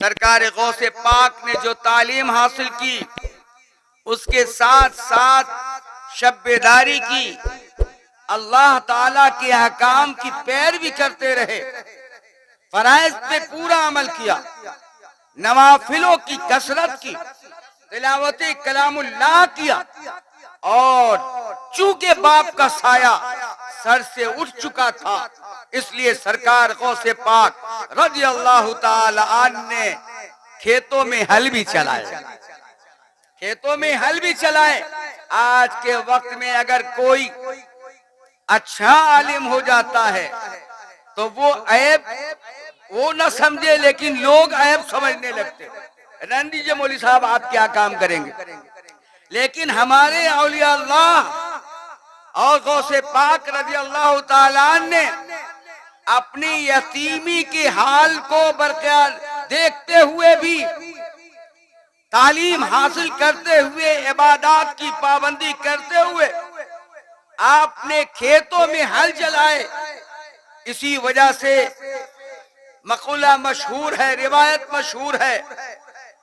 सरकार गौसे पाक ने जो तालीम हासिल की, उसके साथ साथ शब्बेदारी की, अल्लाह ताला के अहकाम की पैरवी करते रहे, फराइज पे पूरा अमल किया, नवाफिलों की कसरत की, तिलावत कलामुल्लाह किया, और चूंकि बाप का साया सर से उठ चुका था, इसलिए सरकार गौसे पाक रज़ी अल्लाह ताला अन्हु ने खेतों में हल भी चलाए, खेतों में हल भी चलाए। आज के वक्त में अगर कोई अच्छा आलिम हो जाता है तो वो ऐब वो न समझे, लेकिन लोग ऐब समझने लगते। रहने दीजिए मौलवी साहब, आप क्या काम करेंगे। लेकिन हमारे औलिया अल्लाह और गौसे पाक रज़ी अल्लाह ताला ने अपनी यतीमी के हाल को बरकरार देखते हुए भी, तालीम हासिल करते हुए, इबादत की पाबंदी करते हुए आपने खेतों में हल चलाए। इसी वजह से मक़ूला मशहूर है, रिवायत मशहूर है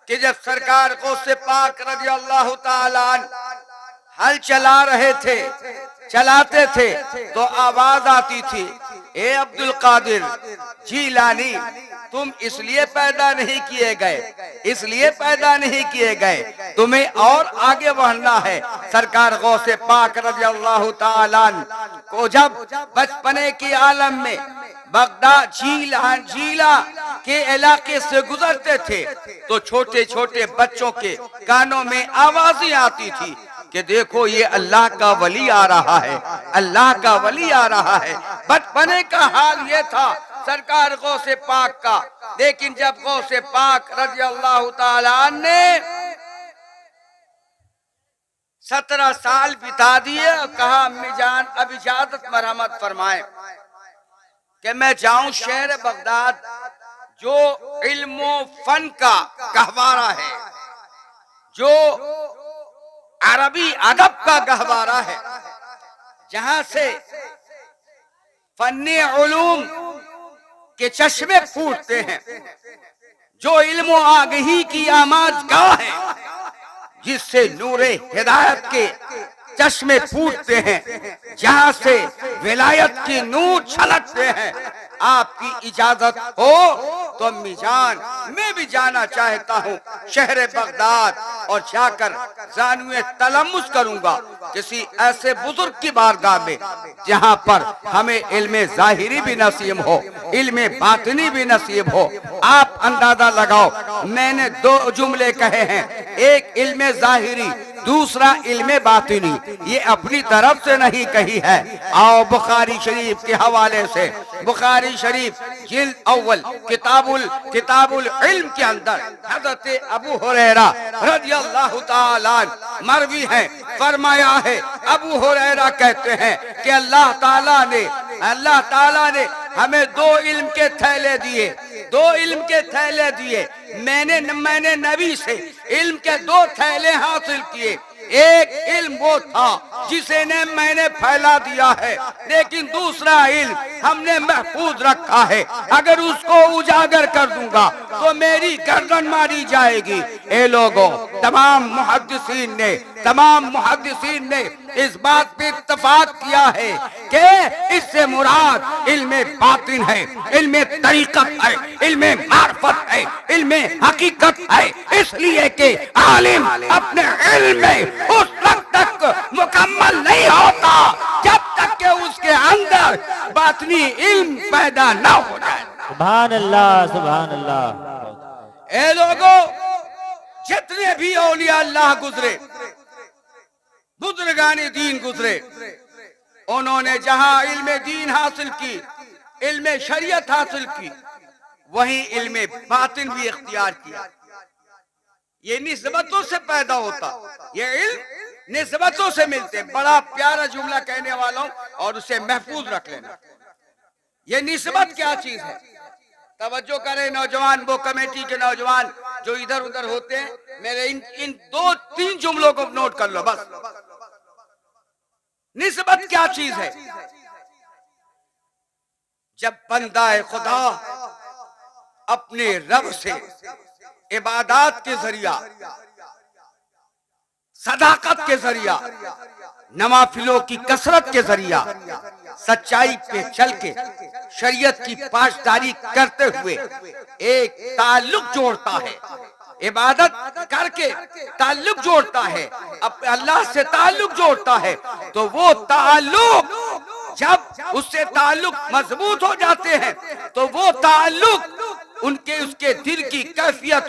कि जब सरकार गौसे पाक रज़ी अल्लाह ताला अन्हु हल चला रहे थे, चलाते थे, तो आवाज आती थी, ए अब्दुल कादिर जीलानी, तुम इसलिए पैदा नहीं किए गए, इसलिए पैदा नहीं किए गए, तुम्हें और आगे बढ़ना है। सरकार गौसे पाक रज़ी अल्लाह ताला अन्हु को जब बचपने के आलम में बगदाद झीला के इलाके से गुजरते थे तो छोटे छोटे बच्चों के कानों में आवाजें आती थी कि देखो ये अल्लाह का वली आ रहा है, अल्लाह का वली आ रहा है। बचपने का हाल ये था सरकार गौसे पाक का। लेकिन जब गौसे पाक रज़ी अल्लाह ताला अन्हु ने 17 साल बिता दिए और कहा, अम्मी जान अब इजाजत मरहमत फरमाएं कि मैं जाऊं शहर बगदाद, जो इल्मो फन का गहवारा है, जो अरबी अदब का गहवारा है, जहां से फन्ने उलूम के चश्मे फूटते हैं, जो इल्मो आगही की आमाज़गाह है, जिससे नूरे हिदायत के चश्मे फूटते हैं, जहां से विलायत की नूर छलकते हैं। आपकी इजाजत हो तो अम्मी जान, मैं भी जाना चाहता हूँ शहर बगदाद और जाकर जानुए तलम्मुस करूंगा किसी ऐसे बुजुर्ग की बारगाह में जहाँ पर हमें इल्मे जाहिरी भी नसीब हो, इल्मे बातिनी भी नसीब हो। आप अंदाजा लगाओ, मैंने 2 जुमले कहे हैं, एक इल्मे जाहिरी, दूसरा इल्मे बातिनी। ये अपनी तरफ से नहीं कही है। आओ बुखारी शरीफ के हवाले से, बुखारी शरीफ जिल्द अव्वल किताबुल इल्म के अंदर हज़रत अबू हुरैरा रज़ी अल्लाह ताला अन्हु मरवी है, फरमाया है, अबू हुरैरा कहते हैं कि अल्लाह ताला ने हमें 2 इल्म के थैले दिए, 2 इल्म के थैले दिए। मैंने नबी से इल्म के 2 थैले हासिल किए। एक इल्म वो था जिसे मैंने फैला दिया है, लेकिन दूसरा इल्म हमने महफूज रखा है। अगर उसको उजागर कर दूंगा तो मेरी गर्दन मारी जाएगी। ए लोगों, तमाम मुहद्दिसीन ने इस बात पे इत्तफाक किया है कि इससे मुराद इल्मे बातिन है, इल्मे तरीक़त है, इल्मे मार्फत है, इल्मे हकीकत है। इसलिए कि आलिम अपने इल्म में उस वक्त तक मुकम्मल नहीं होता जब तक कि उसके अंदर बातिनी इल्म पैदा न हो जाए। सुभान अल्लाह, सुभान अल्लाह। ए लोगों, जितने भी औलिया अल्लाह गुजरे, बुजुर्गानी दीन गुजरे, उन्होंने जहां इल्मे दीन हासिल की, इल्मे शरीयत हासिल की, वहीं इल्मे बातिन भी इख्तियार किया। ये निस्बतों से पैदा होता, ये इल्म निस्बतों से मिलते। बड़ा प्यारा जुमला कहने वाला हूं और उसे महफूज रख लेना। ये निस्बत क्या चीज है? तवज्जो करें नौजवान, वो कमेटी के नौजवान जो इधर उधर होते हैं, मेरे इन 2-3 जुमलों को नोट कर लो बस। निस्बत क्या चीज है? जब बंदा खुदा अपने रब से इबादत के जरिया, सदाकत के जरिया, नवाफिलों की कसरत के जरिया, सच्चाई पे चल के शरीयत की पासदारी करते हुए एक ताल्लुक जोड़ता है, इबादत करके ताल्लुक जोड़ता है, अब अल्लाह से ताल्लुक जोड़ता है, तो वो ताल्लुक जब उससे ताल्लुक मजबूत हो जाते हैं तो वो ताल्लुक उसके दिल की कैफियत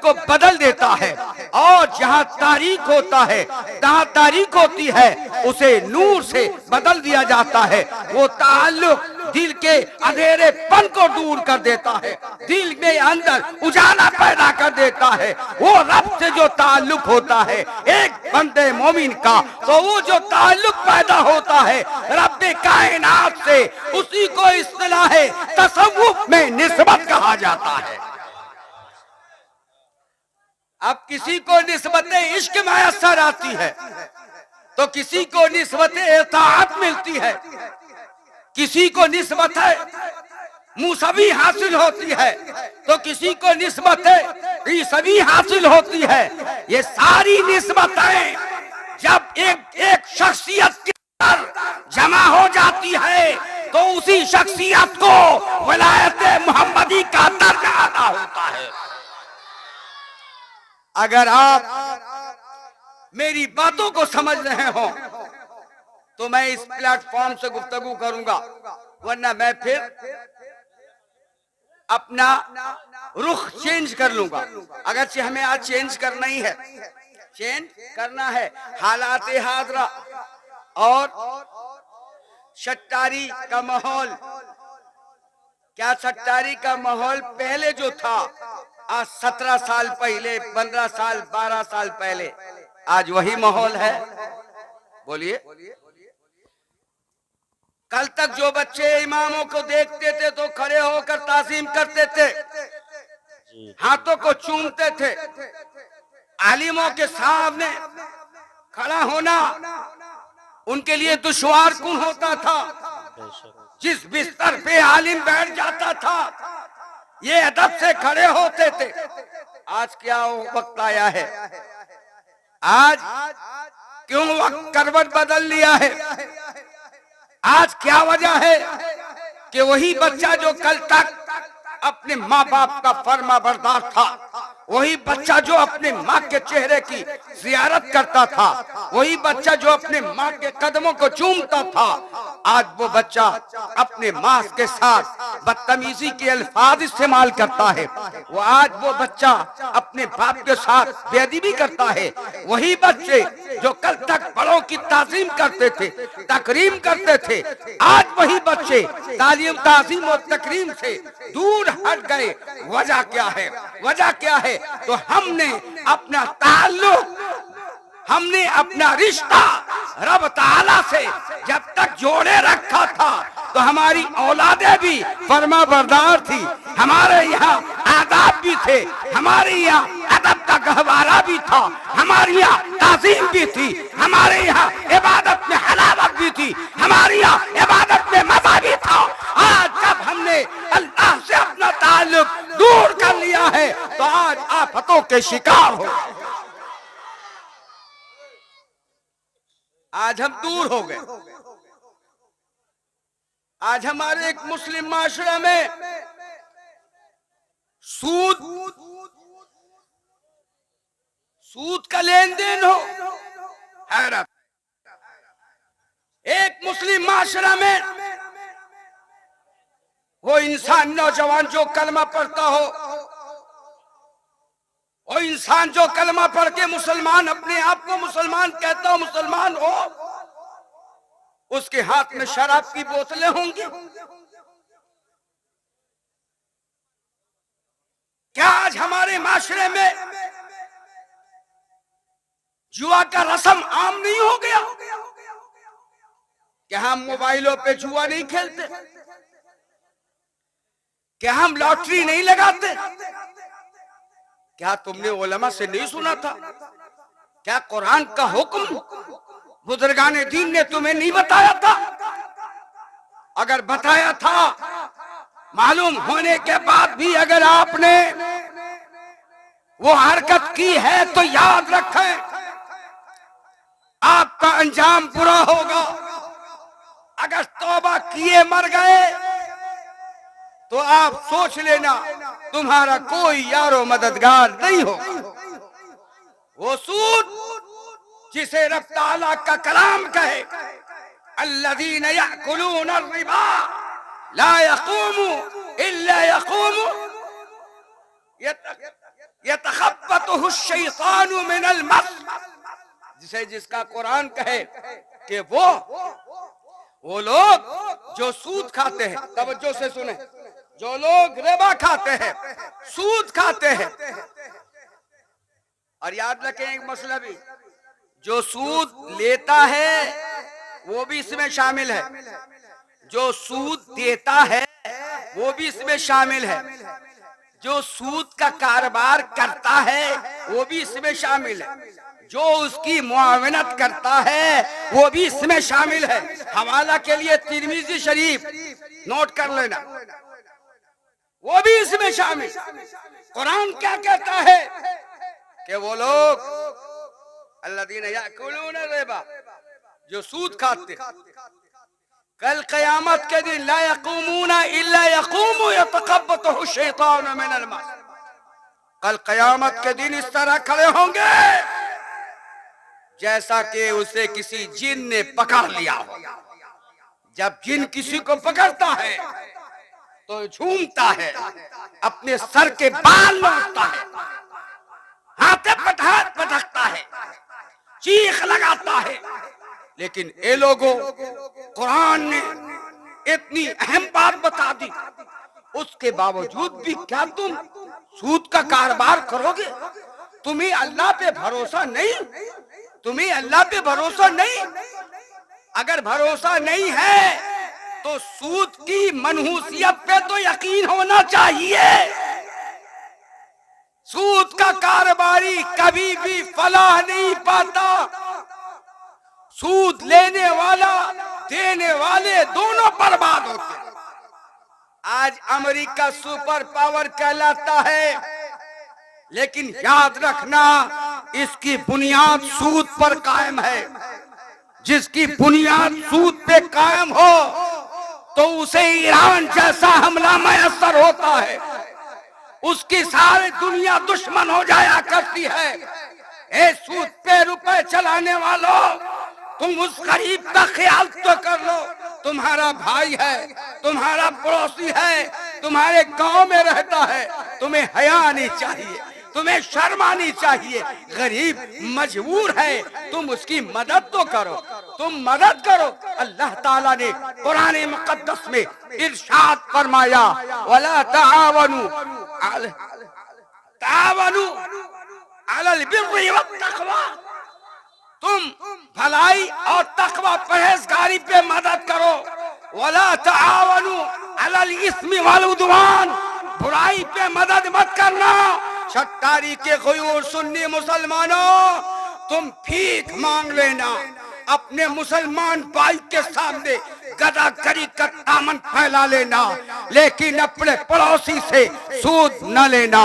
को बदल देता है, और जहाँ तारीख होता है, जहाँ तारीख होती है, उसे नूर से बदल दिया जाता है। वो ताल्लुक दिल के अंधेरेपन को दूर कर देता है, दिल में अंदर उजाला पैदा कर देता है। वो रब से जो ताल्लुक होता है एक बंदे मोमिन का, तो वो जो ताल्लुक पैदा होता है रब्बे कायनात से, उसी को इस्तिलाह तसव्वुफ में निस्बत कहा जाता है। अब किसी को निस्बत इश्क मैसर आती है तो किसी को निस्बत इताअत मिलती है, किसी को निस्बत मूसवी हासिल होती है तो किसी को निस्बत ईसवी हासिल होती है। ये सारी निस्बतें जब एक शख्सियत के अंदर जमा हो जाती है तो उसी शख्सियत को वलायत मोहम्मदी का दर्जा अता होता है। अगर आप मेरी बातों को समझ रहे हो तो मैं इस प्लेटफॉर्म से गुफ्तगू करूंगा, वरना मैं फिर अपना रुख चेंज कर लूंगा। अगरचे हमें आज चेंज करना ही है, चेंज करना है हालात हाजरा और सट्टारी का माहौल। क्या सट्टारी का माहौल पहले जो था, आज 17 साल पहले, 15 साल, 12 साल पहले, आज वही माहौल है? बोलिए। कल तक जो बच्चे इमामों को देखते थे तो खड़े होकर ताज़ीम करते थे, हाथों को चूमते थे, आलिमों के सामने खड़ा होना उनके लिए दुश्वार कुन होता था। जिस बिस्तर पे आलिम बैठ जाता था ये अदब से खड़े होते थे। आज क्या वक्त आया है, आज क्यों वक्त करवट बदल लिया है? आज क्या वजह है कि वही बच्चा जो कल तक अपने माँ बाप का फर्मा बरदार था, वही बच्चा जो अपने माँ के चेहरे की जियारत करता था, वही बच्चा जो अपने माँ के कदमों को चूमता था, आज वो बच्चा अपने माँ के साथ बदतमीजी के अल्फाज इस्तेमाल करता है। वो आज वो बच्चा अपने बाप के साथ बेअदबी करता है। वही बच्चे जो कल तक बड़ों की ताज़ीम करते थे, तकरीम करते थे, आज वही बच्चे तालीम, ताज़ीम और तकरीम से दूर हट गए। वजह क्या है? वजह क्या है? तो हमने अपना ताल्लुक, हमने अपना रिश्ता रब ताला से जब तक जोड़े रखा था तो हमारी औलादे भी फरमा बरदार थी, हमारे यहाँ आदाब भी थे, हमारे यहाँ अदब का गहवारा भी था, हमारे यहाँ ताज़ीम भी थी, हमारे यहाँ इबादत में हलावत भी थी, हमारे यहाँ इबादत में मजा भी था। आज जब हमने अल्लाह से अपना ताल्लुक दूर कर लिया है तो आज आफतों के शिकार हो, आज हम दूर हो गए। आज हमारे एक मुस्लिम माशरा में सूद का लेन देन हो, हैरत। एक मुस्लिम माशरा में वो इंसान, नौजवान जो कलमा पढ़ता हो, वो इंसान जो कलमा पढ़ के मुसलमान, अपने आप को मुसलमान कहता हो, मुसलमान हो, उसके हाथ में शराब की बोतलें होंगी। क्या आज हमारे माशरे में जुआ का रस्म आम नहीं हो गया? क्या हम मोबाइलों पे जुआ नहीं खेलते? क्या हम लॉटरी नहीं लगाते? क्या तुमने उलमा से नहीं सुना था? क्या कुरान का हुक्म बुजुर्गाने दीन ने तुम्हें नहीं बताया था? अगर बताया था, मालूम होने के बाद भी अगर आपने वो हरकत की है तो याद रखें, आपका अंजाम बुरा होगा। अगर तौबा किए मर गए तो आप सोच लेना तुम्हारा कोई यारो मददगार नहीं होगा। वो सूद जिसे रब ताला का कलाम कहे, अल्लज़ीना यअकुलूना रिबा ला यक़ूमू इल्ला यक़ूमू यतखब्बतुहु शैतानु मिनल मस, जिसे जिसका कुरान कहे कि वो लोग जो सूद खाते हैं, तवज्जो से सुने, जो लोग रिबा खाते हैं, सूद खाते हैं। और याद रखें एक मसला भी, जो सूद लेता है वो भी इसमें शामिल है, जो सूद देता है वो भी इसमें शामिल है, जो सूद का कारोबार करता है वो भी इसमें शामिल है, जो उसकी मुआवनत करता है वो भी इसमें शामिल है। हवाला के लिए तिरमिज़ी शरीफ नोट कर लेना, वो भी इसमें शामिल। कुरान क्या कहता है कि वो लोग अल्लज़ीना याकुलूना रिबा, जो सूद खाते, कल क़यामत के दिन ला यक़ूमूना इल्ला यक़ूमू यतक़ब्बतुहु शैतानु मिनल मस, कल क़यामत के दिन इस तरह खड़े होंगे जैसा कि उसे किसी जिन ने पकड़ लिया हो। जब जिन किसी को पकड़ता है तो झूमता है, अपने सर के बाल लौटता है, हाथे पटकता है, चीख लगाता है। लेकिन ये लोगों, कुरान ने इतनी अहम बात बता दी, उसके बावजूद भी क्या तुम सूद का कारोबार करोगे? तुम्हें अल्लाह पे भरोसा नहीं? तुम्हें अल्लाह पे भरोसा नहीं? अगर भरोसा नहीं है तो सूद की मनहूसियत पे तो यकीन होना चाहिए। सूद का कारोबारी कभी भी फलाह नहीं पाता। सूद लेने वाला, देने वाले दोनों बर्बाद होते हैं। आज अमेरिका सुपर पावर कहलाता है, लेकिन याद रखना इसकी बुनियाद सूद पर कायम है। जिसकी बुनियाद सूद पे कायम हो तो उसे ईरान जैसा हमला मयसर होता है, उसकी सारी दुनिया दुश्मन हो जाया करती है। ए सूद पे रुपए चलाने वालों, तुम उस गरीब का ख्याल तो कर लो। तुम्हारा भाई है, तुम्हारा पड़ोसी है, तुम्हारे गांव में रहता है, तुम्हें हया आनी चाहिए, तुम्हें शर्म आनी चाहिए। गरीब मजबूर है, तुम उसकी मदद तो करो, तुम मदद करो। अल्लाह ताला ने कुरान मुकद्दस में इरशाद फरमाया, वला तावनु अलल बिर्रि वत्तक़वा, तुम भलाई और तकवा परहेजगारी पे मदद करो। वला तावनु अलल इस्मि वल उद्वान, बुराई पे मदद मत करना। सत्तारी के गयूर सुन्नी मुसलमानों, तुम भीख मांग लेना, अपने मुसलमान भाई के सामने गदागरी का दामन फैला लेना, लेकिन अपने पड़ोसी से सूद न लेना।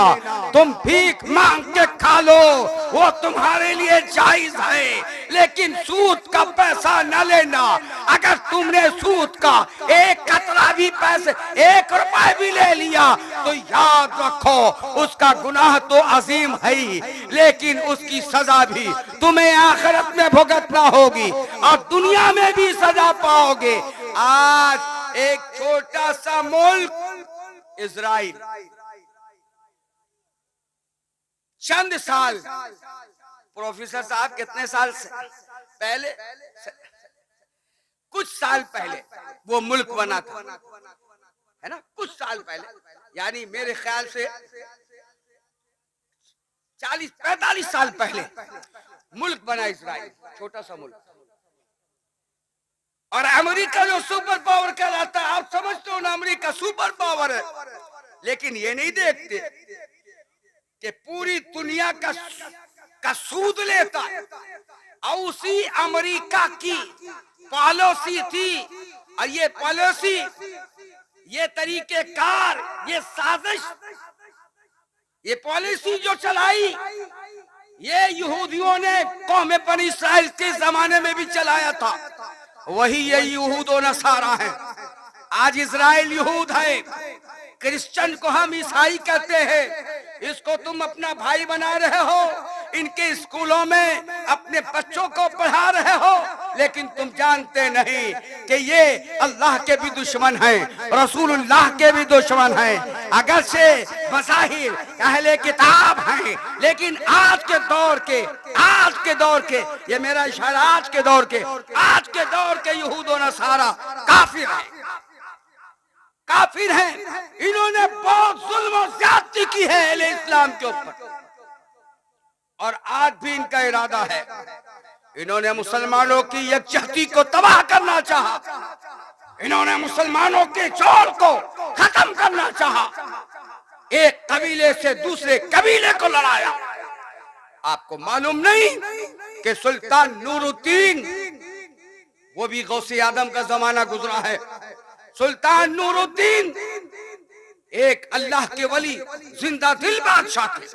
तुम भीख मांग के खा लो, वो तुम्हारे लिए जायज है, लेकिन सूद का पैसा न लेना। अगर तुमने सूद का एक कतरा भी पैसे, 1 रुपए भी ले लिया तो याद रखो उसका गुनाह तो अजीम है ही, लेकिन उसकी सजा भी तुम्हें आखिरत में भुगतना होगी और दुनिया में भी सजा पाओगे। आज एक छोटा सा मुल्क इजराइल चंद साल, प्रोफेसर साहब कितने साल से पहले, कुछ साल पहले वो मुल्क बना था, है ना, कुछ साल पहले, यानी मेरे ख्याल से 40-45 साल पहले मुल्क बना इजराइल, छोटा सा मुल्क। और अमेरिका जो सुपर पावर कहलाता है, आप समझते हो ना, अमेरिका सुपर पावर है, लेकिन ये नहीं देखते कि पूरी दुनिया का सूद लेता है। और उसी अमेरिका की पॉलिसी थी, और ये पॉलिसी, ये तरीकेकार, ये साजिश ये पॉलिसी जो चलाई ये यहूदियों ने कौम बनी इस्राइल के जमाने में भी चलाया था। वही ये यहूद और नसारा है। आज इस्राइल यहूद है, क्रिश्चियन को हम ईसाई कहते हैं। इसको तुम अपना भाई बना रहे हो, इनके स्कूलों में अपने बच्चों को पढ़ा रहे हो, लेकिन तुम जानते नहीं कि ये अल्लाह के भी दुश्मन हैं, रसूलुल्लाह के भी दुश्मन हैं। अगर से बज़ाहिर अहले किताब हैं, लेकिन आज के दौर के ये मेरा इशारा आज के दौर के यहूद और नसारा काफिर हैं। इन्होंने बहुत जुल्म और ज्यादती की है अहले इस्लाम के ऊपर, और आज भी इनका इरादा है। इन्होंने मुसलमानों की यकजहती को तबाह करना चाहा, इन्होंने मुसलमानों के जोड़ को खत्म करना चाहा, एक कबीले से दूसरे कबीले को लड़ाया। आपको मालूम नहीं कि सुल्तान नूरुद्दीन, वो भी गौसे आदम का जमाना गुजरा है, सुल्तान नूरुद्दीन एक अल्लाह के वली जिंदा दिल बादशाह थे।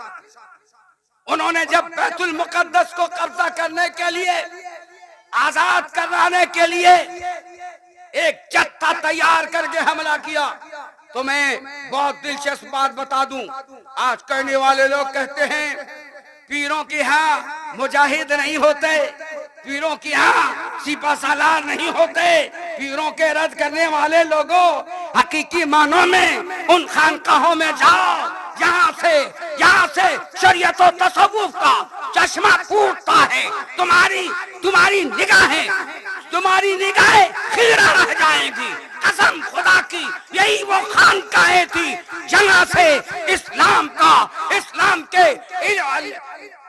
उन्होंने जब बैतुल मुकद्दस को कब्जा करने के लिए, आजाद कराने के लिए एक जत्था तैयार करके हमला किया, तो मैं बहुत दिलचस्प बात बता दूं। आज कहने वाले लोग कहते हैं पीरों के यहाँ मुजाहिद नहीं होते, पीरों के यहाँ सिपा सालार नहीं होते। पीरों के रद्द करने वाले लोगों, हकीकी मानों में उन खानकाहों में जाओ यहाँ से शरीयत और तसव्वुफ का चश्मा फूटता है। तुम्हारी निगाहें खीरा रह जाएंगी। कसम खुदा की, यही वो खानकाहें थी जहाँ से इस्लाम के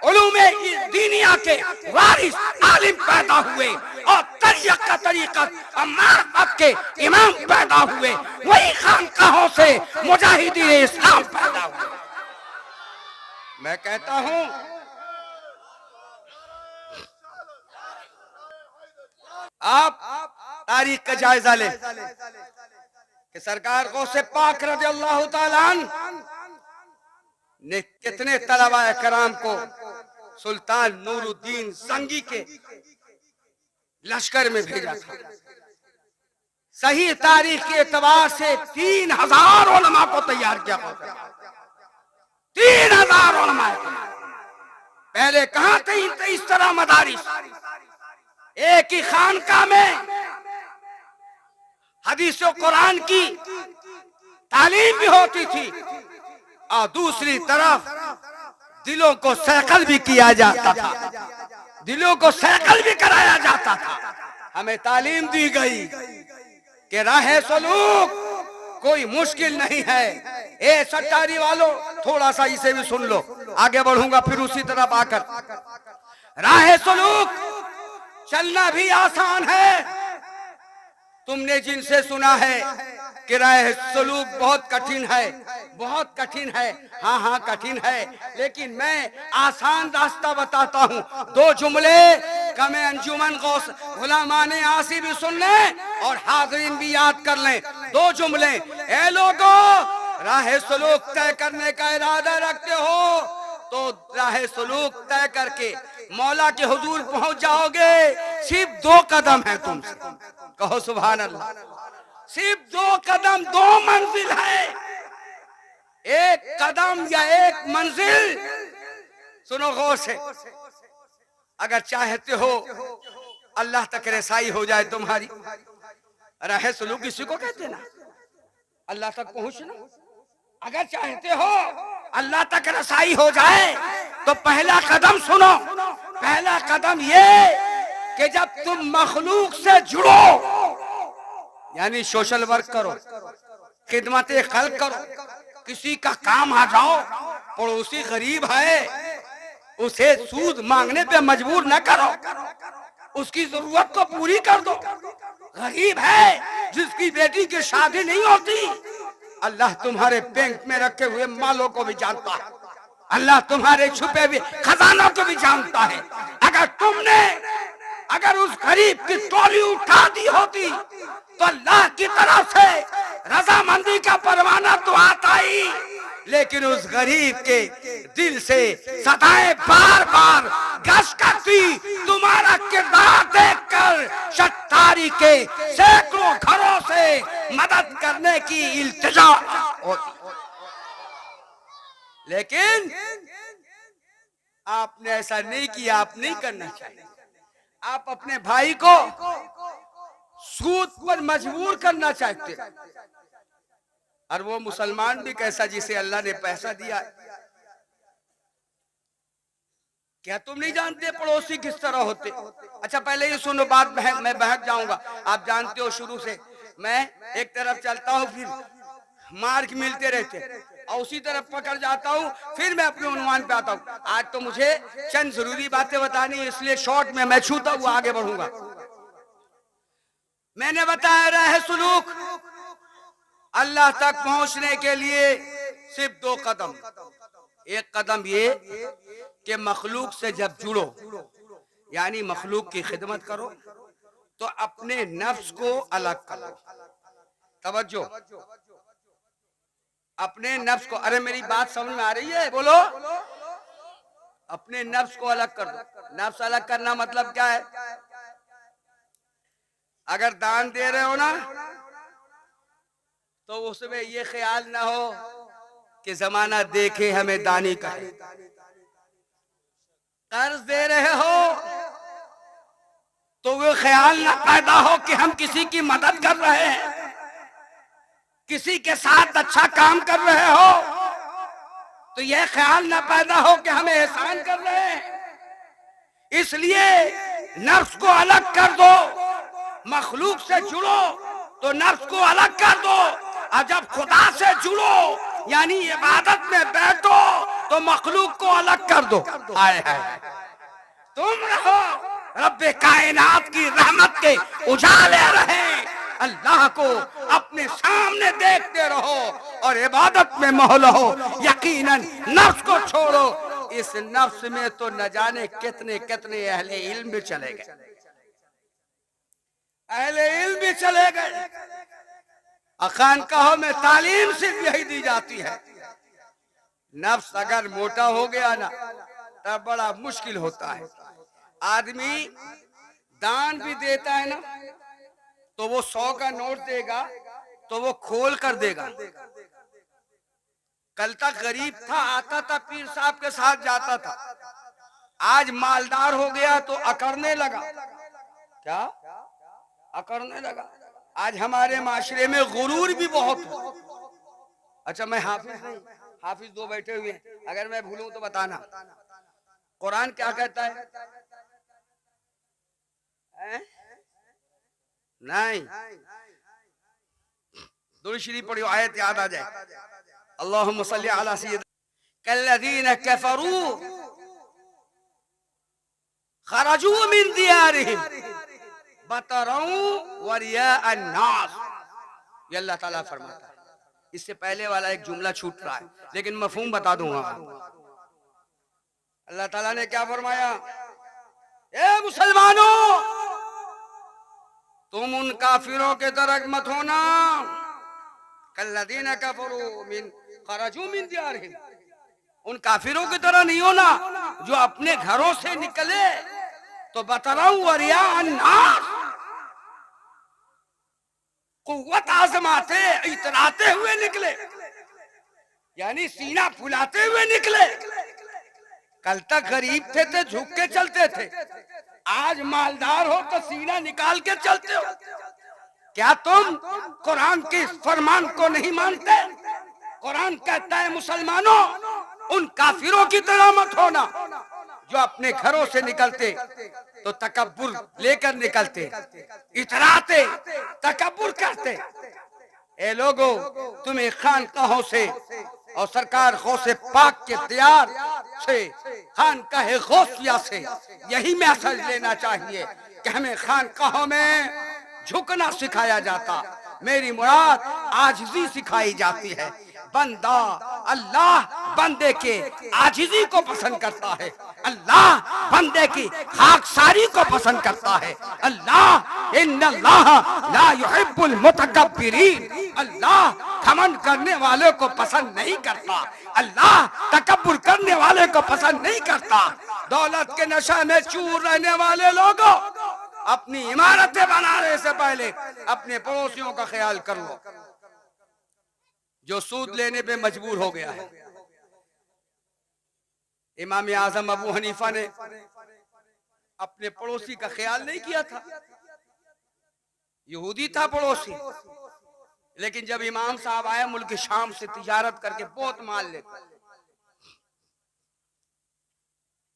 उलूमे दीनिया के वारिस आलिम पैदा हुए और तरीक़त और मार्फत के इमाम पैदा हुए। वही खानकाहों से मुजाहिदीन इस्लाम पैदा हुए। मैं कहता हूँ आप तारीख का जायजा लें कि सरकार गौसे पाक रज़ियल्लाहु ताला अन्हु ने कितने तलबा कराम को सुल्तान नूरुद्दीन संगी के लश्कर में भेजा था। सही तारीख के एतबार से 3000 उलमा को तैयार किया गया। 3000 उलमा। पहले कहां थे इस तरह मदारिस? एक ही खानका में हदीस और कुरान की तालीम भी होती थी, और दूसरी तरफ दिलों को सैकल भी किया जाता था, दिलों को सैकल भी कराया जाता था। हमें तालीम दी गई कि राह सलूक कोई मुश्किल नहीं है। ए सट्टारी वालों, थोड़ा सा इसे भी सुन लो, आगे बढ़ूंगा फिर उसी तरफ आकर। राह सलूक चलना भी आसान है। तुमने जिनसे सुना है कि राह सलूक बहुत कठिन है, बहुत कठिन है। हाँ कठिन है, लेकिन मैं आसान रास्ता बताता हूँ। 2 जुमले कमे अंजुमन गौस गुलामाने आसी भी सुन लें और हाज़रीन भी याद कर लें। 2 जुमले। ए लोगों, राह सलूक तय करने का इरादा रखते हो तो राह सलूक तय करके मौला के हुजूर पहुंच जाओगे। सिर्फ 2 कदम है तुमसे, कहो सुभान अल्लाह। सिर्फ 2 कदम, 2 मंजिल है। एक कदम या एक मंजिल। सुनो गौर से, अगर चाहते हो अल्लाह तक रसाई हो जाए तुम्हारी, राह सलूक किसी को कहते ना, अल्लाह तक पहुंचना। अगर चाहते हो अल्लाह तक रसाई हो जाए तो पहला कदम सुनो। पहला कदम ये कि जब तुम मखलूक से जुड़ो, यानी सोशल वर्क करो, खिदमत खल्क करो, किसी का काम आ जाओ। पड़ोसी गरीब है, उसे सूद मांगने पे मजबूर न करो, उसकी जरूरत को पूरी कर दो। गरीब है जिसकी बेटी की शादी नहीं होती, अल्लाह तुम्हारे बैंक में रखे हुए मालों को भी जानता है, अल्लाह तुम्हारे छुपे हुए खजानों को भी जानता है। अगर उस गरीब की टोली उठा दी होती तो अल्लाह की तरफ से रजामंदी का परवाना तो आता ही, लेकिन उस गरीब के दिल से सदाएं बार बार गश करती। तुम्हारा किरदार देखकर शट्टारी के सैकड़ों घरों से मदद करने की इल्तिजा होती, लेकिन आपने ऐसा नहीं किया। आप नहीं करना चाहिए। आप अपने भाई को सूद पर मजबूर करना चाहते, और वो मुसलमान भी कैसा जिसे अल्लाह ने पैसा दिया। क्या तुम नहीं जानते पड़ोसी किस तरह होते? अच्छा पहले ये सुनो बात, मैं बहक जाऊंगा। आप जानते हो शुरू से मैं एक तरफ चलता हूँ, फिर मार्ग मिलते रहते, और उसी तरफ पकड़ जाता हूँ, फिर मैं अपने उन्वान पे आता हूँ। आज तो मुझे चंद जरूरी बातें बतानी, इसलिए शॉर्ट में मैं छूता हुआ आगे बढ़ूंगा। मैंने बताया रहे सुलूक अल्लाह तक पहुंचने के लिए सिर्फ 2 कदम। एक कदम ये कि मखलूक से जब जुड़ो, यानी मखलूक की खिदमत करो, तो अपने नफ्स को अलग करो। तवज्जो, अपने नफ्स को, अरे मेरी बात समझ में आ रही है? बोलो। अपने नफ्स को अलग कर दो। नफ्स अलग करना मतलब क्या है? अगर दान दे रहे हो ना, तो उसमें ये ख्याल ना हो कि जमाना देखे हमें दानी कहे। कर्ज दे रहे हो तो वो ख्याल ना पैदा हो कि हम किसी की मदद कर रहे हैं, किसी के साथ अच्छा काम कर रहे हो तो यह ख्याल ना पैदा हो कि हमें एहसान कर रहे हैं। इसलिए नफ्स को अलग कर दो। मखलूक से जुड़ो तो नफ्स को अलग कर दो, और जब खुदा से जुड़ो यानी इबादत में बैठो तो मखलूक को अलग कर दो। आए है तुम रहो रब्बे कायनात की रहमत के उजाले रहे, अल्लाह को अपने सामने देखते रहो और इबादत में मोहल हो। यकीनन नफ्स को छोड़ो। इस नफ्स में तो न जाने कितने कितने अहले इल्म भी चले गए, अहले इल्म भी चले गए। खानकाहों में तालीम सिर्फ यही दी जाती है। नफ्स अगर मोटा हो गया ना, तब बड़ा मुश्किल होता है। आदमी दान भी देता है ना, तो वो 100 का नोट देगा तो वो खोल कर देगा। कल तक गरीब था, आता था पीर साहब के साथ जाता था, आज मालदार हो गया तो अकड़ने लगा। क्या अकड़ने लगा? आज हमारे माशरे में गुरूर भी बहुत हो। अच्छा मैं हाफिज नहीं, हाफिज 2 बैठे हुए हैं, अगर मैं भूलूं तो बताना। कुरान क्या कहता है? नहीं, दुरूद शरीफ पढ़ियो, आयत याद आ जाए। अल्लाहुम्मा सल्ली अला सय्यिदिना कल्लज़ीना कफ़रू खरजू मिन दियारिहिम बतरऊ व रियाअन नास। ये अल्लाह ताला फरमाता है। इससे पहले वाला एक जुमला छूट रहा है, लेकिन मफहूम बता दूंगा। अल्लाह ताला ने क्या फरमाया? ए मुसलमानों, तुम उन काफिरों के तरह मत होना, कल्लज़ीना कफ़रू मिन खरजू मिन दियारिहिम, उन काफिरों की तरह नहीं होना जो अपने घरों से निकले तो बतरऊ व रियाअन नास, कुव्वत आजमाते इतराते हुए निकले, यानी सीना फुलाते हुए निकले। कल तक गरीब थे तो झुक के चलते थे, आज मालदार हो तो सीना निकाल के चलते हो। क्या तुम कुरान के फरमान को नहीं मानते? कुरान कहता है मुसलमानों, उन काफिरों की तरह मत होना जो अपने घरों से निकलते तो तकब्बुर लेकर निकलते, इतराते, तकब्बुर करते। ए लोगों, तुम्हें खानकाहों से और सरकार गौसे पाक के दियार से, खानकाहे गौसिया से यही मैसेज लेना चाहिए कि हमें खानकाहों में झुकना सिखाया जाता, मेरी मुराद आजिज़ी सिखाई जाती है। बंदा, अल्लाह बंदे के आजिज़ी को पसंद करता है, अल्लाह बंदे की खाकसारी को पसंद करता है, अल्लाह इन्नल्लाह ला युहिब्बुल मुतकब्बिरीन, अल्लाह घमंड करने वाले को पसंद नहीं करता, अल्लाह तकब्बुर करने वाले को पसंद नहीं करता। दौलत के नशा में चूर रहने वाले लोगों, अपनी इमारतें बनाने से पहले अपने पड़ोसियों का ख्याल कर लो। जो सूद लेने पे मजबूर हो गया है, इमाम आजम अबू हनीफा ने अपने पड़ोसी का ख्याल नहीं किया था। यहूदी था पड़ोसी, लेकिन जब इमाम साहब आए मुल्क शाम से तिजारत करके बहुत माल लेते,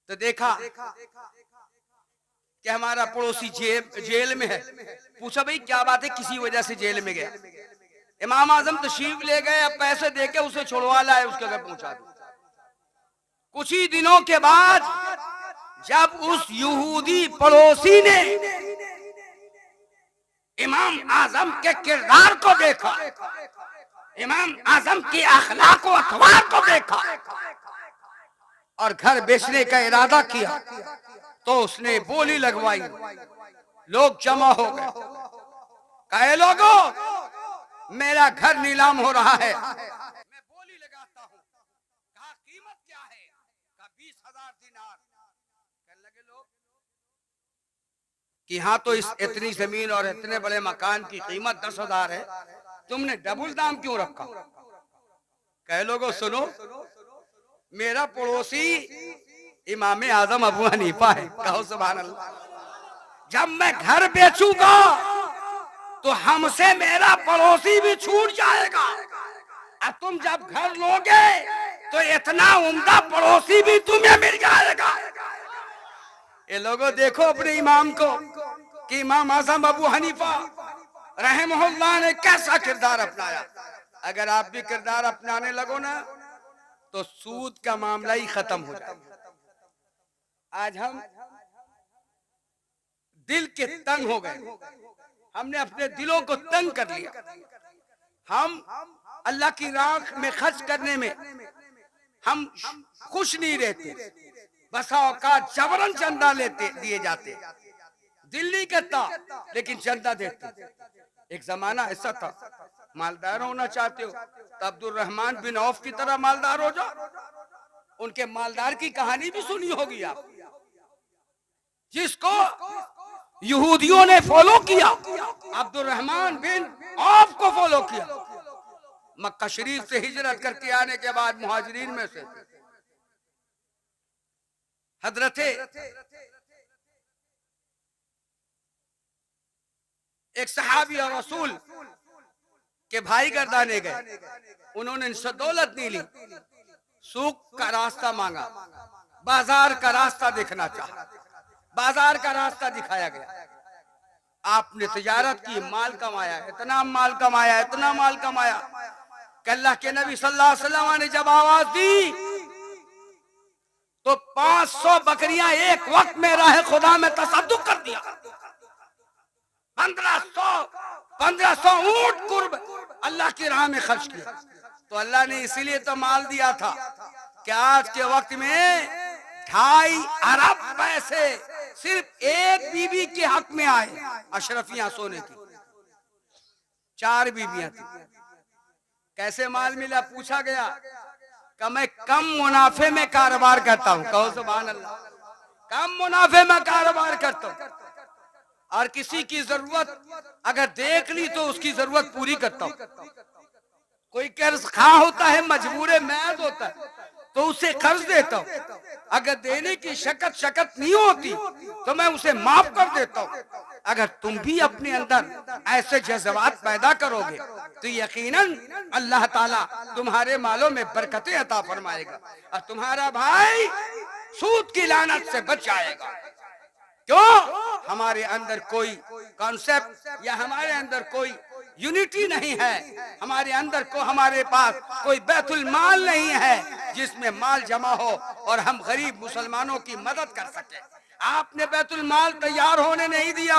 तो देखा कि हमारा पड़ोसी जेल में है। पूछा भाई क्या बात है, किसी वजह से जेल में गया। इमाम आजम तशरीफ ले गए, अब पैसे देके उसे छुड़वा लाए, उसके घर पहुंचा दिया। कुछ ही दिनों के बाद जब उस यहूदी पड़ोसी ने इमाम आजम के किरदार को देखा, इमाम आजम की अखलाक व अखबार को देखा और घर बेचने का इरादा किया, तो उसने बोली लगवाई। लोग जमा हो गए, कहे लोगों मेरा घर नीलाम हो रहा है, मैं बोली लगाता हूँ। कहा कीमत क्या है? कहा 20,000 दिनार। कहने लगे लोग कि हाँ तो इस इतनी जमीन और इतने बड़े मकान की कीमत 10,000 है, तुमने डबल दाम क्यों रखा? कहे लोगों सुनो, मेरा पड़ोसी इमाम आजम अबू हनीफा है। कहो सुभान अल्लाह। जब मैं घर बेचूंगा तो हमसे मेरा पड़ोसी भी छूट जाएगा, और तुम जब घर लोगे तो इतना उम्दा पड़ोसी भी तुम्हें मिल जाएगा। ये लोगों देखो अपने इमाम को कि इमाम आजम अबू हनीफा रहमहुल्लाह ने कैसा किरदार अपनाया। अगर आप भी किरदार अपनाने लगो ना तो सूद का मामला ही खत्म हो जाएगा। आज हम दिल के तंग हो गए, हमने अपने दिलों को तंग कर लिया। हम अल्लाह की राह में खर्च करने में हम खुश नहीं रहते, बसा औकात जबरन चंदा लेते दिए जाते, दिल नहीं करता लेकिन चंदा देते। एक जमाना ऐसा था, मालदार होना चाहते हो तो अब्दुल रहमान बिन औफ की तरह मालदार हो जाओ। उनके मालदार की कहानी भी सुनी होगी आप, जिसको यहूदियों ने फॉलो किया, अब्दुल रहमान बिन औफ को फॉलो किया। मक्का शरीफ से हिजरत करके आने के बाद मुहाजिरीन में से हजरते एक सहाबी और रसूल के भाई गर्दाने गए, उन्होंने इनसे दौलत नहीं ली, सूक का रास्ता मांगा, बाजार का रास्ता देखना चाहा, बाजार का रास्ता दिखाया गया। आपने तिजारत की, माल कमाया, इतना माल कमाया, इतना माल कमाया कि अल्लाह के नबी सल्लल्लाहु अलैहि वसल्लम ने जब आवाज दी तो 500 बकरियां एक वक्त में राह खुदा में तसद्दुक कर दिया। 1500 ऊंट कुर्ब अल्लाह की राह में खर्च किया। तो अल्लाह ने इसीलिए तो माल दिया था कि आज के वक्त में 2.5 अरब पैसे सिर्फ एक बीबी के हक में आए। अशरफियां सोने की 4 बीबियां थी। कैसे माल मिला पूछा गया कि मैं कम मुनाफे में कारोबार करता हूं। कहो सुभान अल्लाह। कम मुनाफे में कारोबार करता हूं और किसी की जरूरत अगर देख ली तो उसकी जरूरत पूरी करता हूं। कोई कर्ज खा होता है, मजबूर मैद होता है, तो उसे कर्ज देता हूं। अगर देने की शकत नहीं होती तो मैं उसे माफ कर देता हूं। अगर तुम भी अपने अंदर ऐसे जज्बात पैदा करोगे तो यकीनन अल्लाह ताला तुम्हारे मालों में बरकतें अता फरमाएगा और तुम्हारा भाई सूद की लानत से बच जाएगा। क्यों? हमारे अंदर कोई कॉन्सेप्ट या हमारे अंदर कोई यूनिटी नहीं है, हमारे अंदर को हमारे पास कोई बैतुल माल नहीं है जिसमें माल जमा हो और हम गरीब मुसलमानों की मदद कर सके। आपने बैतुल माल तैयार होने नहीं दिया।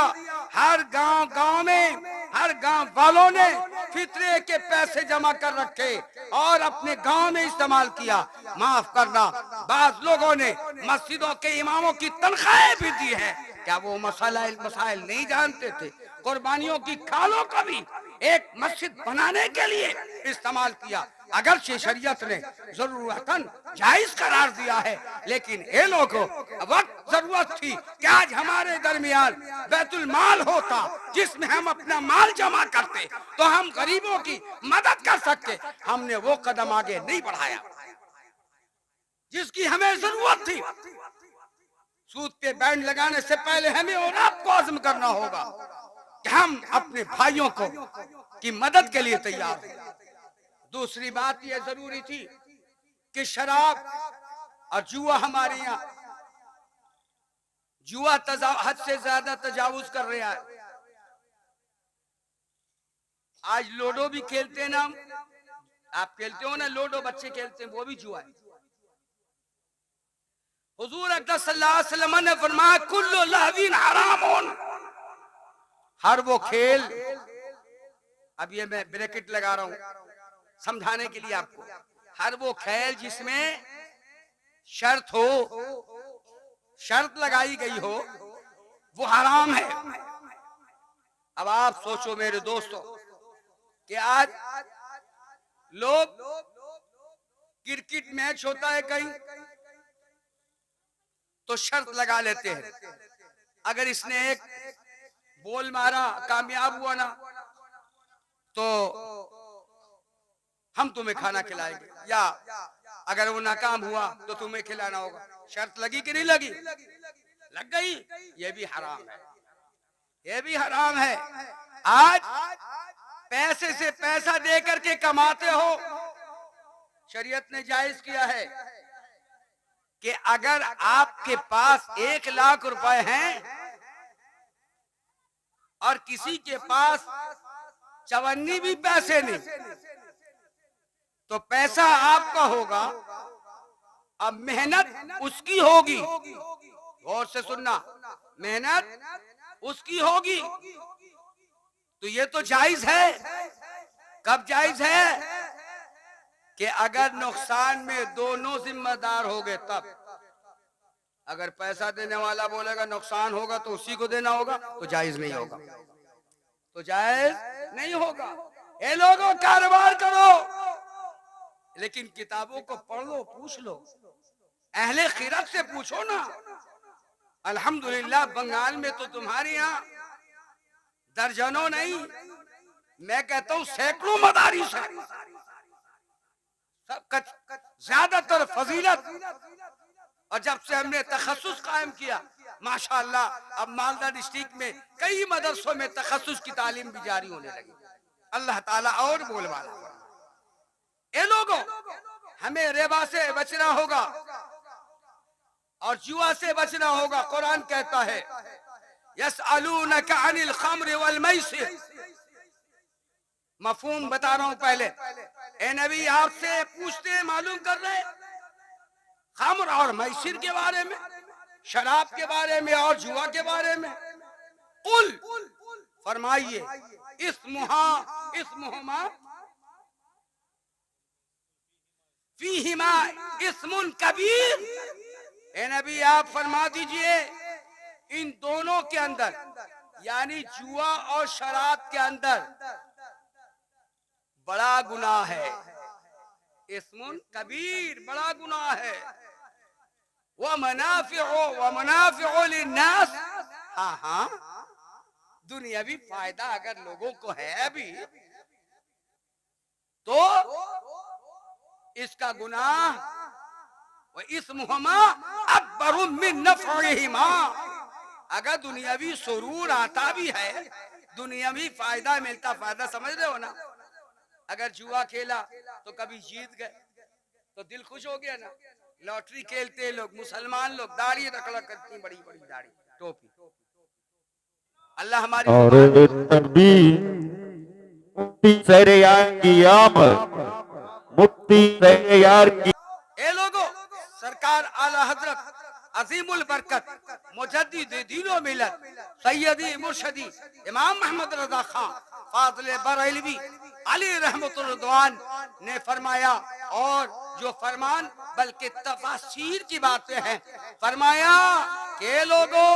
हर गांव में हर गांव वालों ने फितरे के पैसे जमा कर रखे और अपने गांव में इस्तेमाल किया। माफ करना, बाज लोगों ने मस्जिदों के इमामों की तनख्वाहें भी दी है। क्या वो मसाइल नहीं जानते थे? कुर्बानियों की खालों को भी एक मस्जिद बनाने के लिए इस्तेमाल किया। अगर शरीयत ने जरूरतन जायज करार दिया है, लेकिन ये लोगों वक्त जरूरत थी कि आज हमारे दरमियान बैतुल माल होता जिसमें हम अपना माल जमा करते तो हम गरीबों की मदद कर सकते। हमने वो कदम आगे नहीं बढ़ाया जिसकी हमें जरूरत थी। सूद पे बैंड लगाने से पहले हमें और आपको आज़म करना होगा कि हम अपने भाइयों को की मदद के लिए तैयार हैं। दूसरी बात यह जरूरी थी कि शराब और जुआ हमारे यहाँ जुआ हद से ज्यादा तजावुज कर रहा है। आज लूडो भी खेलते हैं ना, आप खेलते हो ना लूडो, बच्चे खेलते हैं, वो भी जुआ है। हुजूर अक़दस सल्लल्लाहु अलैहि वसल्लम ने फरमाया कुल्लु लहविन हरामुन, हर वो खेल, अब ये मैं ब्रैकेट लगा रहा हूं समझाने के लिए आपको, हर वो खेल जिसमें शर्त हो, शर्त लगाई गई हो, वो हराम है। अब आप सोचो मेरे दोस्तों कि आज लोग क्रिकेट मैच होता है कहीं तो शर्त लगा लेते हैं, अगर इसने एक बॉल मारा कामयाब हुआ ना तो हम तुम्हें खाना खिलाएंगे, या अगर वो नाकाम हुआ तो तुम्हें खिलाना होगा। शर्त लगी कि नहीं लगी? लग गई। ये भी हराम है, ये भी हराम है। आज पैसे से पैसा दे करके कमाते हो, शरीयत ने जायज किया है कि अगर आपके पास 1 लाख रुपए हैं और किसी के पास चवन्नी भी पैसे नहीं, तो पैसा आपका होगा, अब मेहनत उसकी होगी। गौर से सुनना, मेहनत उसकी होगी। तो ये तो जायज है। कब जायज है? कि अगर नुकसान में दोनों जिम्मेदार हो गए तब। अगर पैसा देने वाला बोलेगा नुकसान होगा तो उसी को देना होगा, तो जायज नहीं होगा, तो जायज नहीं होगा। ये लोगों कारोबार करो, लेकिन किताबों को पढ़ लो, पूछ लो, अहले खिरत से पूछो ना। अल्हम्दुलिल्लाह बंगाल में तो तुम्हारे यहाँ दर्जनों नहीं, मैं कहता हूँ सैकड़ों मदारिस है, ज्यादातर फजीलत। और जब से हमने तखस्सुस कायम किया माशाअल्लाह, अब मालदा डिस्ट्रिक्ट में कई मदरसों में तखस्सुस की तालीम भी जारी होने लगी। अल्लाह ताला और बोलवाला। ये लोगों हमें रिबा से बचना होगा और जुआ से बचना होगा। कुरान कहता है यसअलूनका अनिल खम्र वल मैसिर, मफहूम बता रहा हूं पहले। ए नबी आपसे पूछते हैं, मालूम कर रहे खम्र और मैसिर के बारे में, शराब के बारे में और जुआ के बारे में। कुल फरमाइए इस्मुहुमा फीहिमा इस्मुन कबीर। ए नबी आप फरमा दीजिए इन दोनों के अंदर, यानी जुआ और शराब के अंदर बड़ा गुनाह है। इस्मुन कबीर, बड़ा गुनाह है। व मनाफिउ लिन्नास, हाँ हाँ दुनियावी फायदा अगर लोगों को है भी तो इसका गुनाह व इस्मुहुमा अकबरु मिन नफ़इहिमा, अगर दुनियावी सुरूर आता भी है, दुनियावी फायदा मिलता, फायदा समझ रहे हो ना। अगर जुआ खेला तो कभी जीत गए तो दिल खुश हो गया ना। लॉटरी खेलते लोग, मुसलमान लोग दाढ़ी रखड़ा करती, बड़ी बड़ी दाढ़ी टोपी। अल्लाह हमारी और तकबीर मुफ्ती सैर यार की आमद, मुफ्ती सैर यार की। ए लोगों, सरकार आला हजरत अजीमुल बरकत मुजद्दिद दीनो मिलत सैयदी मुर्शदी इमाम मोहम्मद रजा खान फाज़िल बरेलवी अली रहमतुल रिदवान ने फरमाया, और जो फरमान बल्कि तफसीर की बातें हैं, फरमाया के लोगों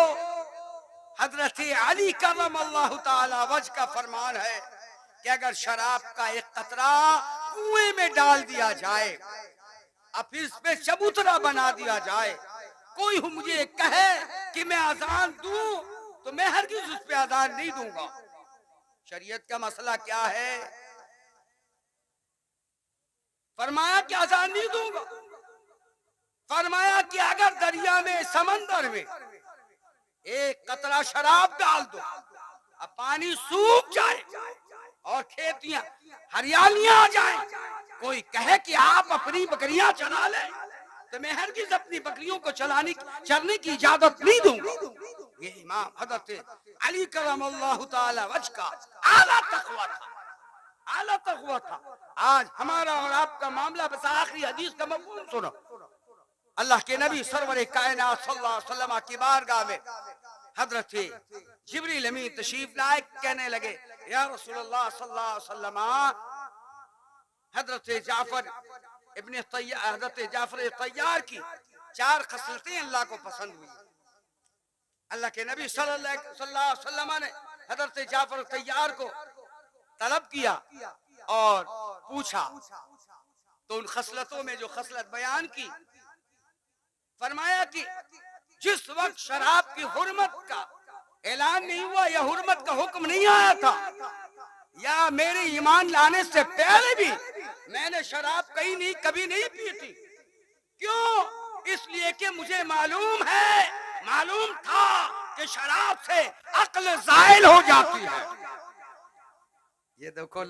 हजरत अली करमल्लाहु ताला वजह का फरमान है कि अगर शराब का एक कतरा कुएं में डाल दिया जाए और फिर इस पे चबूतरा बना दिया जाए, कोई मुझे कहे कि मैं अजान दूं तो मैं हरगिज़ उस पे अजान नहीं दूंगा। शरीयत का मसला क्या है? फरमाया कि अजान नहीं दूंगा। फरमाया कि अगर दरिया में समंदर में एक कतरा शराब डाल दो, अब पानी सूख जाए और खेतियां हरियालियां आ जाए, कोई कहे कि आप अपनी बकरियां चला ले तो मैं हरगिज़ अपनी बकरियों को चरने की इजाजत नहीं दूंगा। ये इमाम हजरत अली करमल्लाहु ताला वजह का आला तक़वा था, आला तक़वा था। आज हमारा और आपका मामला, बस आखिरी हदीस का मफ़हूम सुनो। अल्लाह के नबी सरवर कायनात सल्लल्लाहु अलैहि वसल्लम की बारगाह में हजरत जिब्रील अमीन तशरीफ लाए, कहने लगे या रसूलल्लाह सल्लल्लाहु अलैहि वसल्लम, हजरत जाफर तैयार की 4 खसलतें अल्लाह को पसंद हुई। अल्लाह के नबी सल्लल्लाहु अलैहि वसल्लम ने हजरत जाफर तैयार को तलब किया और पूछा, तो उन खसलतों में जो खसलत बयान की, फरमाया कि जिस वक्त शराब की हुर्मत का ऐलान नहीं हुआ या हुर्मत का हुक्म नहीं आया था, या मेरे ईमान लाने से पहले भी मैंने शराब कभी नहीं पी थी। क्यों? इसलिए कि मुझे मालूम था कि शराब से अक्ल ज़ाइल हो जाती है। ये देखो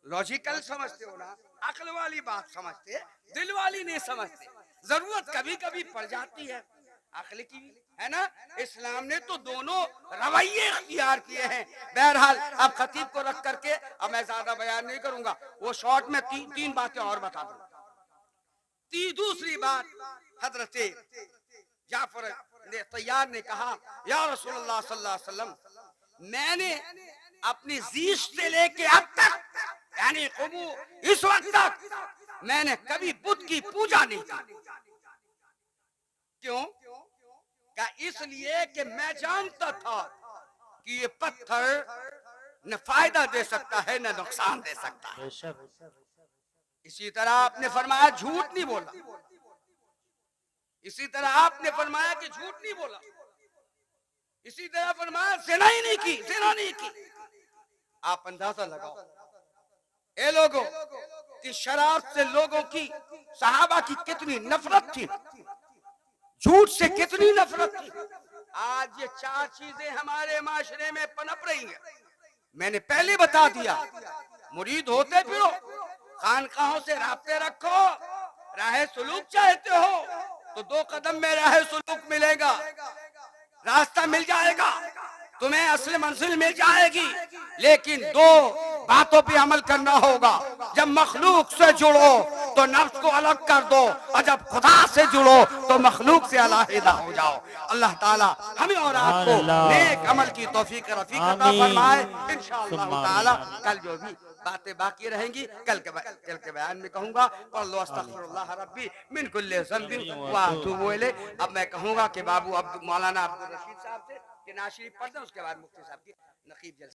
लॉजिकल समझते हो ना, अक्ल वाली बात समझते, दिल वाली नहीं समझते। जरूरत कभी कभी पड़ जाती है अक्ल की, है ना। इस्लाम ने तो दोनों रवैये इख्तियार किए हैं। बहरहाल अब खतीब को रख करके अब मैं ज्यादा बयान नहीं करूंगा, वो शॉर्ट में तीन बातें और बता दूंगा। दूसरी बात, हजरत जाफर ने तैयार ने कहा, या रसूलुल्लाह सल्लल्लाहु अलैहि वसल्लम, मैंने अपनी जीश से लेके अब तक, यानी इस वक्त तक मैंने कभी बुत की पूजा नहीं की। क्यों? क्या? इसलिए कि मैं जानता था कि ये पत्थर न फायदा दे सकता है न नुकसान दे सकता है। इसी तरह आपने फरमाया झूठ नहीं बोला, इसी तरह आपने फरमाया कि झूठ नहीं बोला, इसी तरह फरमाया ज़िना ही नहीं की, ज़िना नहीं की। आप अंदाजा लगाओ ए लोगों कि शराब से लोगों की, सहाबा की कितनी नफरत थी, झूठ से कितनी नफरत थी। आज ये 4 चीजें हमारे माशरे में पनप रही हैं। मैंने पहले बता दिया, मुरीद होते फिरो, खानकाहों से राब्ते रखो, राह सुलूक चाहते हो तो 2 कदम में राह सुलूक मिलेगा, रास्ता मिल जाएगा, तुम्हें असली मंजिल मिल जाएगी। लेकिन 2 बातों पे अमल करना होगा। जब मखलूक से जुड़ो तो नफ्स को अलग कर दो, और जब खुदा से जुड़ो तो मखलूक से अलहदा हो जाओ। अल्लाह ताला हमें और आपको नेक अमल की तौफीक रफीक अता फरमाए। इंशाअल्लाह ताला कल जो भी बातें बाकी रहेंगी कल के बयान में कहूंगा। अस्तगफिरुल्लाह रब्बी मिन कुल्ली ज़ंबिन व अतूबु इलैह। अब मैं कहूंगा कि बाबू मौलाना अब्दुल रशीद साहब से कि नाशिरी पढ़ दें, उसके बाद मुफ्ती साहब की नकीब